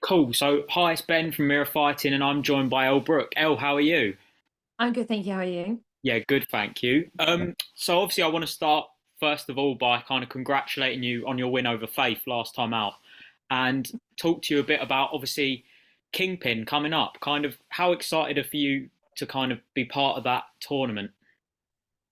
Cool. So, hi, it's Ben from Mirror Fighting, and I'm joined by Elle Brooke. Elle, how are you? I'm good, thank you. How are you? Yeah, good, thank you. So obviously, I want to start first of all by kind of congratulating you on your win over Faith last time out, and talk to you a bit about obviously Kingpyn coming up. Kind of how excited are for you to kind of be part of that tournament?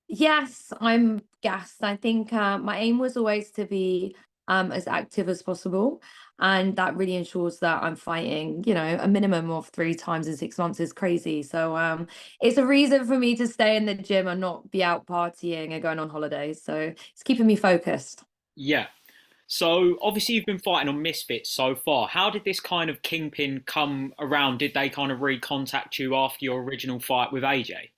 Yes, I'm gassed. I think my aim was always to be as active as possible, and that really ensures that I'm fighting, a minimum of 3 times in 6 months is crazy. So it's a reason for me to stay in the gym and not be out partying and going on holidays. So it's keeping me focused. Yeah. So obviously you've been fighting on Misfits so far. How did this kind of Kingpyn come around? Did they kind of recontact you after your original fight with AJ?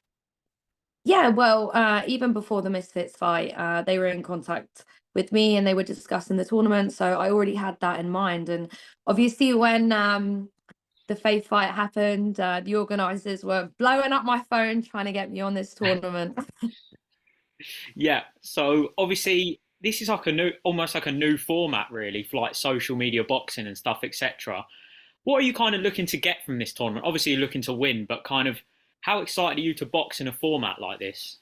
Yeah, well, even before the Misfits fight, they were in contact with me and they were discussing the tournament. So I already had that in mind. And obviously, when the Faith fight happened, the organizers were blowing up my phone trying to get me on this tournament. Yeah. So obviously this is like a new, almost like a new format really for like social media boxing and stuff, etc. What are you kind of looking to get from this tournament? Obviously you're looking to win, but kind of how excited are you to box in a format like this?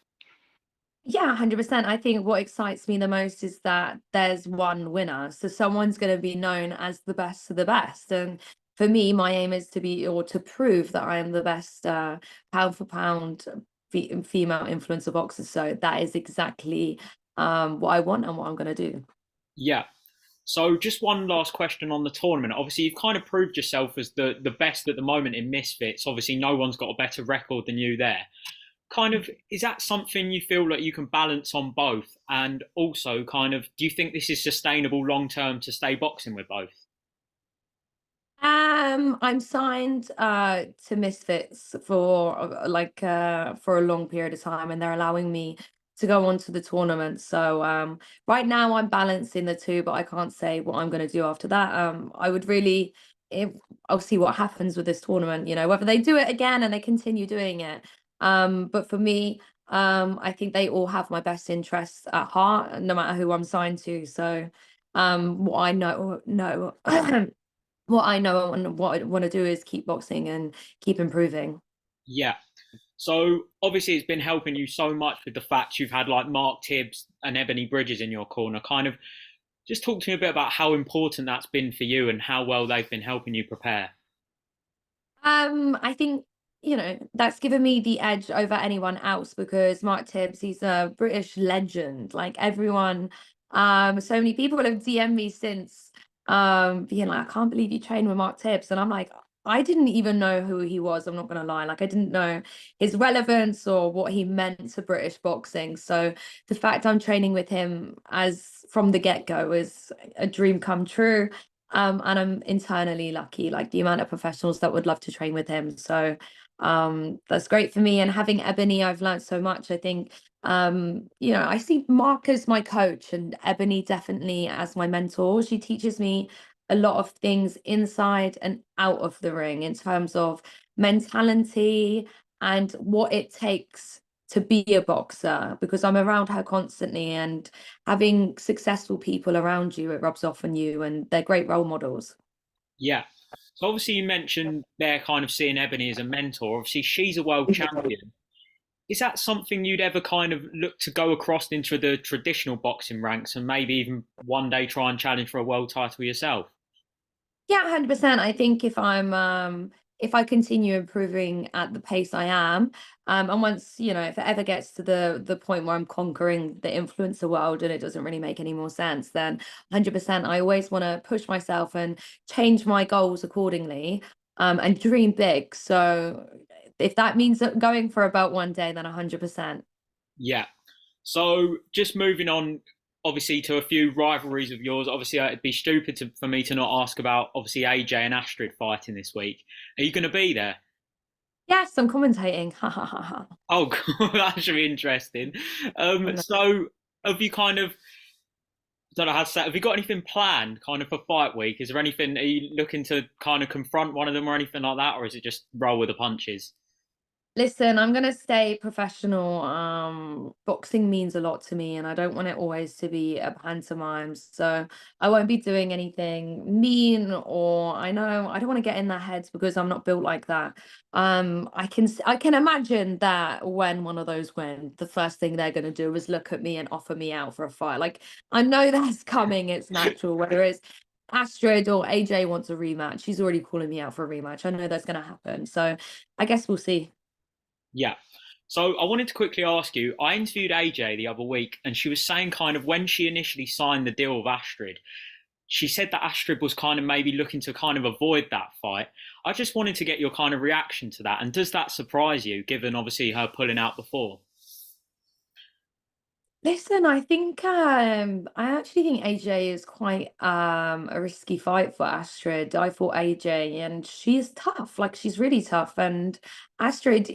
Yeah, 100%. I think what excites me the most is that there's one winner. So someone's going to be known as the best of the best. And for me, my aim is to be or to prove that I am the best pound for pound female influencer boxer. So that is exactly what I want and what I'm going to do. Yeah. So just one last question on the tournament. Obviously you've kind of proved yourself as the best at the moment in Misfits. Obviously no one's got a better record than you there. Kind of is that something you feel like you can balance on both? And also kind of do you think this is sustainable long term to stay boxing with both? I'm signed to Misfits for for a long period of time, and they're allowing me to go on to the tournament. So right now I'm balancing the two, but I can't say what I'm going to do after that. I would really, if, I'll see what happens with this tournament. Whether they do it again and they continue doing it. But for me, I think they all have my best interests at heart, no matter who I'm signed to. So what I know. What I know and what I want to do is keep boxing and keep improving. Yeah. So obviously it's been helping you so much with the fact you've had like Mark Tibbs and Ebony Bridges in your corner. Kind of just talk to me a bit about how important that's been for you and how well they've been helping you prepare. I think, that's given me the edge over anyone else because Mark Tibbs, he's a British legend. Like everyone, so many people have DM'd me since being like, I can't believe you trained with Mark Tibbs. And I'm like, I didn't even know who he was. I'm not gonna lie. Like I didn't know his relevance or what he meant to British boxing. So the fact I'm training with him as from the get-go is a dream come true. And I'm internally lucky, like the amount of professionals that would love to train with him. So that's great for me. And having Ebony, I've learned so much. I think I see Mark as my coach and Ebony definitely as my mentor. She teaches me a lot of things inside and out of the ring in terms of mentality and what it takes to be a boxer because I'm around her constantly and having successful people around you, it rubs off on you and they're great role models. Yeah. So obviously you mentioned they're kind of seeing Ebony as a mentor. Obviously she's a world champion. Is that something you'd ever kind of look to go across into the traditional boxing ranks and maybe even one day try and challenge for a world title yourself? Yeah, 100%. I think if I continue improving at the pace I am, and once, if it ever gets to the point where I'm conquering the influencer world and it doesn't really make any more sense, then 100% I always want to push myself and change my goals accordingly, and dream big. So if that means that going for a belt one day, then 100%. Yeah. So just moving on, obviously to a few rivalries of yours. Obviously, it'd be stupid for me to not ask about obviously AJ and Astrid fighting this week. Are you going to be there? Yes, I'm commentating. Ha ha ha ha. Oh, that should be interesting. I know. So have you kind of, I don't know how to say, have you got anything planned kind of for fight week? Is there anything, are you looking to kind of confront one of them or anything like that, or is it just roll with the punches? Listen, I'm gonna stay professional. Boxing means a lot to me, and I don't want it always to be a pantomime. So I won't be doing anything mean, or I know I don't want to get in their heads because I'm not built like that. I can imagine that when one of those win, the first thing they're gonna do is look at me and offer me out for a fight. Like I know that's coming. It's natural. Whether it's Astrid or AJ wants a rematch, she's already calling me out for a rematch. I know that's gonna happen. So I guess we'll see. Yeah. So I wanted to quickly ask you, I interviewed AJ the other week and she was saying kind of when she initially signed the deal with Astrid, she said that Astrid was kind of maybe looking to kind of avoid that fight. I just wanted to get your kind of reaction to that. And does that surprise you, given obviously her pulling out before? Listen, I actually think AJ is quite a risky fight for Astrid. I fought AJ and she is tough, like she's really tough. And Astrid,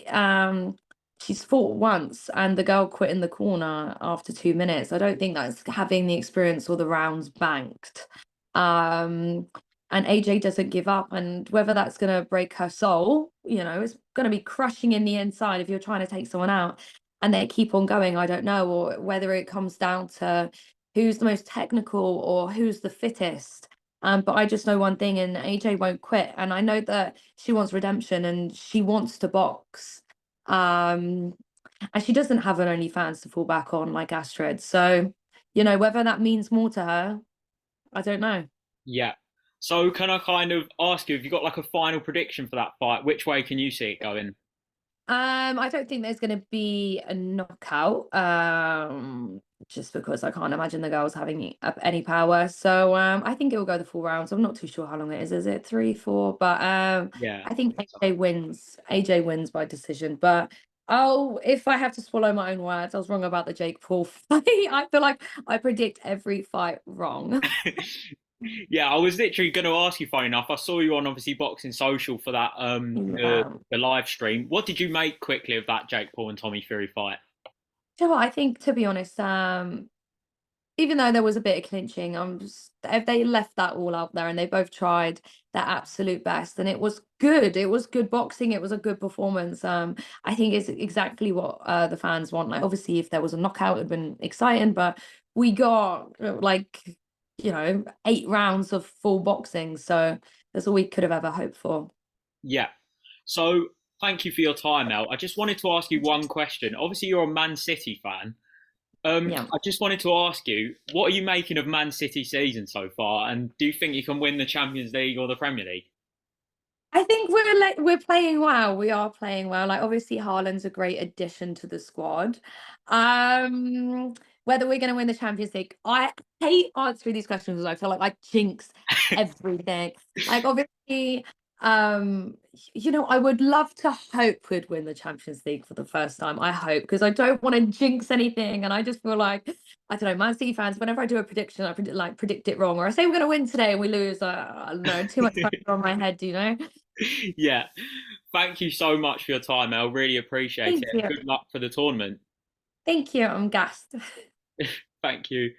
she's fought once and the girl quit in the corner after 2 minutes. I don't think that's having the experience or the rounds banked. Um, and AJ doesn't give up, and whether that's gonna break her soul, it's gonna be crushing in the inside if you're trying to take someone out and they keep on going, I don't know, or whether it comes down to who's the most technical or who's the fittest. But I just know one thing, and AJ won't quit. And I know that she wants redemption and she wants to box. Um, and she doesn't have an OnlyFans to fall back on like Astrid. So, whether that means more to her, I don't know. Yeah. So can I kind of ask you, have you got like a final prediction for that fight? Which way can you see it going? I don't think there's gonna be a knockout, just because I can't imagine the girls having any power. So I think it will go the full rounds. I'm not too sure how long it is. Is it 3, 4? But Yeah. I think AJ wins. AJ wins by decision. But oh, if I have to swallow my own words, I was wrong about the Jake Paul fight. I feel like I predict every fight wrong. Yeah, I was literally going to ask you. Funny enough, I saw you on obviously Boxing Social for that Yeah. the live stream. What did you make quickly of that Jake Paul and Tommy Fury fight? Do you know what? I think, to be honest, even though there was a bit of clinching, if they left that all out there and they both tried their absolute best, and it was good. It was good boxing. It was a good performance. I think it's exactly what the fans want. Like, obviously, if there was a knockout, it'd been exciting, but we got 8 rounds of full boxing, so that's all we could have ever hoped for. Yeah. So thank you for your time, Mel. I just wanted to ask you one question. Obviously, you're a Man City fan. Yeah. I just wanted to ask you, what are you making of Man City season so far, and do you think you can win the Champions League or the Premier League? I think we're playing well. We are playing well. Like obviously Haaland's a great addition to the squad. Um, Whether we're going to win the Champions League, I hate answering these questions because I feel like I jinx everything. Like obviously, I would love to hope we'd win the Champions League for the first time. I hope because I don't want to jinx anything, and I just feel like I don't know, Man City fans. Whenever I do a prediction, I predict it wrong, or I say we're going to win today and we lose. I don't know, too much pressure on my head. Do you know? Yeah. Thank you so much for your time, Mel. Really appreciate it. Thank you. Good luck for the tournament. Thank you. I'm gassed. Thank you.